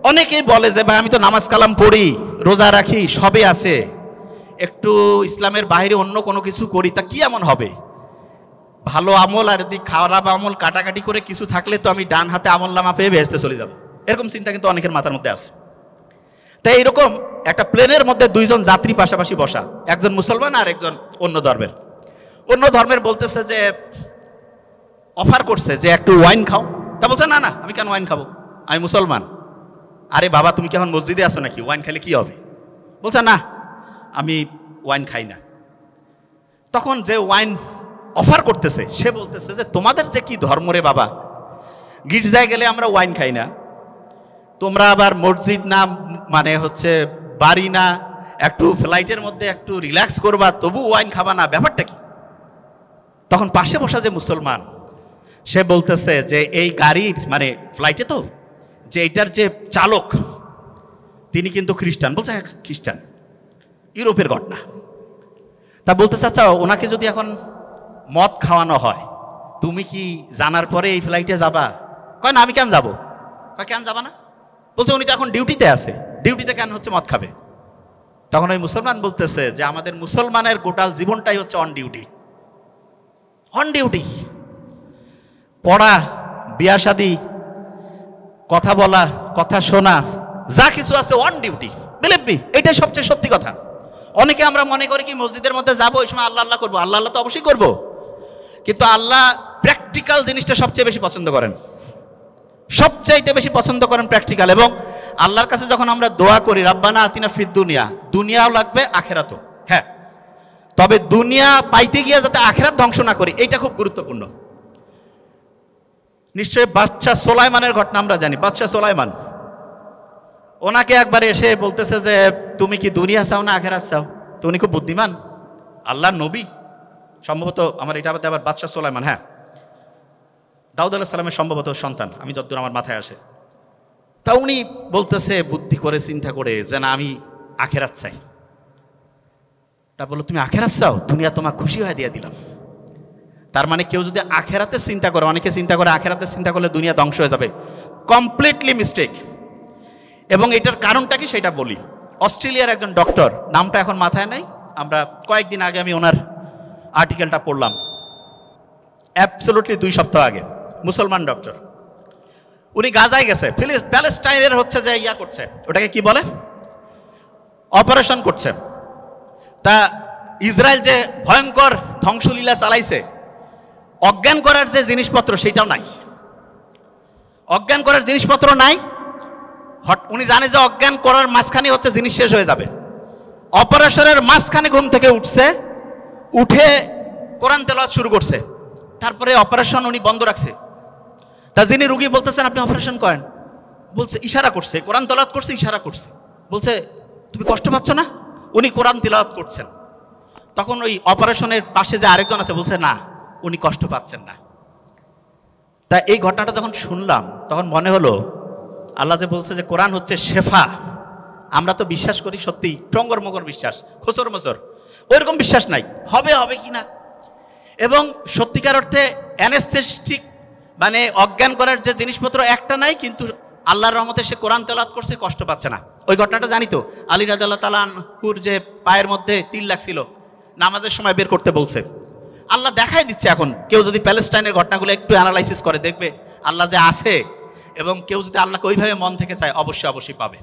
অনেকেই বলে যে ভাই আমি তো নামাজ কালাম পড়ি, রোজা রাখি, সবই আছে, একটু ইসলামের বাইরে অন্য কোনো কিছু করি, তা কি এমন হবে? ভালো আমল আর যদি খারাপ আমল কাটাকাটি করে কিছু থাকলে তো আমি ডান হাতে আমল নামা পেয়ে বেহেশতে চলে যাব, এরকম চিন্তা কিন্তু অনেকের মাথার মধ্যে আছে। তাই এইরকম একটা প্লেনের মধ্যে দুইজন যাত্রী পাশাপাশি বসা, একজন মুসলমান আর একজন অন্য ধর্মের বলতেছে যে অফার করছে যে একটু ওয়াইন খাও। তা বলছে না না, আমি কেন ওয়াইন খাবো, আমি মুসলমান। আরে বাবা, তুমি কি এখন মসজিদে আসো নাকি? ওয়াইন খেলে কি হবে? বলছে না, আমি ওয়াইন খাই না। তখন যে ওয়াইন অফার করতেছে সে বলতেছে যে তোমাদের যে কি ধর্ম রে বাবা, গির্জায় গেলে আমরা ওয়াইন খাই না, তোমরা আবার মসজিদ না মানে হচ্ছে বাড়ি না, একটু ফ্লাইটের মধ্যে একটু রিল্যাক্স করবা তবু ওয়াইন খাবা না, ব্যাপারটা কি? তখন পাশে বসা যে মুসলমান সে বলতেছে যে এই গাড়ির মানে ফ্লাইটে তো যে এটার যে চালক তিনি কিন্তু খ্রিস্টান। বলছে হ্যাঁ খ্রিস্টান, ইউরোপের ঘটনা। তা বলতেছে আচ্ছা ওনাকে যদি এখন মদ খাওয়ানো হয় তুমি কি জানার পরে এই ফ্লাইটে যাবা? কয় না, আমি কেন যাবো। কয় কেন যাবা না? বলছে উনি তো এখন ডিউটিতে আছে, ডিউটিতে কেন হচ্ছে মদ খাবে? তখন ওই মুসলমান বলতেছে যে আমাদের মুসলমানের গোটাল জীবনটাই হচ্ছে অন ডিউটি। পড়া, বিয়া শাদী, কথা বলা, কথা শোনা, যা কিছু আছে অন ডিউটি। বিলিভ মি, এটাই সবচেয়ে সত্যি কথা। অনেকে আমরা মনে করি কি মসজিদের মধ্যে যাবো, ওই সময় আল্লাহ আল্লাহ করবো। আল্লাহ আল্লাহ তো অবশ্যই করবো, কিন্তু আল্লাহ প্র্যাকটিক্যাল জিনিসটা সবচেয়ে বেশি পছন্দ করেন, সবচাইতে বেশি পছন্দ করেন প্র্যাকটিক্যাল। এবং আল্লাহর কাছে যখন আমরা দোয়া করি রাব্বানা আতিনা ফিদ দুনিয়া, দুনিয়াও লাগবে আখেরাতও, হ্যাঁ, তবে দুনিয়া পাইতে গিয়ে যাতে আখেরাত ধ্বংস না করি, এইটা খুব গুরুত্বপূর্ণ। নিশ্চয়ই বাদশা সোলাইমানের ঘটনা আমরা জানি। বাদশা সোলাইমান, ওনাকে একবারে এসে বলতেছে যে তুমি কি দুনিয়া চাও না আখেরাত চাও? তো উনি খুব বুদ্ধিমান, আল্লাহর নবী সম্ভবত, আমার এটা আবার বাদশা সোলাইমান, হ্যাঁ দাউদ আলাইহিস সালামের সম্ভবত সন্তান, আমি যতদূর আমার মাথায় আসে। তা উনি বলতেছে বুদ্ধি করে চিন্তা করে যে না আমি আখেরাত চাই। তা বললো তুমি আখেরাত চাও, দুনিয়া তোমার খুশি হয়ে দিয়ে দিলাম। তার মানে কেউ যদি আখেরাতে চিন্তা করে, অনেকে চিন্তা করে আখেরাতে চিন্তা করলে দুনিয়া ধ্বংস হয়ে যাবে, কমপ্লিটলি মিস্টেক। এবং এটার কারণটা কি সেটা বলি। অস্ট্রেলিয়ার একজন ডক্টর, নামটা এখন মাথায় নাই, আমরা কয়েকদিন আগে আমি ওনার আর্টিকেলটা পড়লাম, অ্যাবসলিউটলি 2 সপ্তাহ আগে, মুসলমান ডক্টর। উনি গাজায় গেছে, প্যালেস্টাইনের হচ্ছে যে ইয়া করছে, ওটাকে কি বলে, অপারেশন করছে। তা ইসরায়েল যে ভয়ঙ্কর ধ্বংসলীলা চালাইছে, অজ্ঞান করার যে জিনিসপত্র সেটাও নাই, অজ্ঞান করার জিনিসপত্র নাই। উনি জানে যে অজ্ঞান করার মাঝখানে হচ্ছে জিনিস শেষ হয়ে যাবে। অপারেশনের মাঝখানে ঘুম থেকে উঠছে, উঠে কোরআন তেলাওয়াত শুরু করছে। তারপরে অপারেশন উনি বন্ধ রাখছে। তা যিনি রুগী বলতেছেন আপনি অপারেশন করেন, বলছে ইশারা করছে, কোরআন তেলাওয়াত করছে, ইশারা করছে, বলছে তুমি কষ্ট পাচ্ছ না? উনি কোরআন তেলাওয়াত করছেন। তখন ওই অপারেশনের পাশে যে আরেকজন আছে বলছে না উনি কষ্ট পাচ্ছেন না। তা এই ঘটনাটা যখন শুনলাম তখন মনে হলো আল্লাহ যে বলছে যে কোরআন হচ্ছে শেফা, আমরা তো বিশ্বাস করি সত্যি টঙ্গর মগর বিশ্বাস, খোসর মসর, ওইরকম বিশ্বাস নাই হবে হবে কি না। এবং সত্যিকার অর্থে অ্যানেস্থেটিক মানে অজ্ঞান করার যে জিনিসপত্র একটা নাই, কিন্তু আল্লাহর রহমতে সে কোরআন তেলাওয়াত করছে, কষ্ট পাচ্ছে না। ওই ঘটনাটা জানি তো, আলী রাদিয়াল্লাহু তাআলা আনহুর যে পায়ের মধ্যে তিল লাগছিল, নামাজের সময় বের করতে বলছে। আল্লাহ দেখাই দিচ্ছে। এখন কেউ যদি প্যালেস্টাইনের ঘটনাগুলো একটু অ্যানালাইসিস করে দেখবে আল্লাহ যে আছে, এবং কেউ যদি আল্লাহকে ওইভাবে মন থেকে চায় অবশ্যই অবশ্যই পাবে।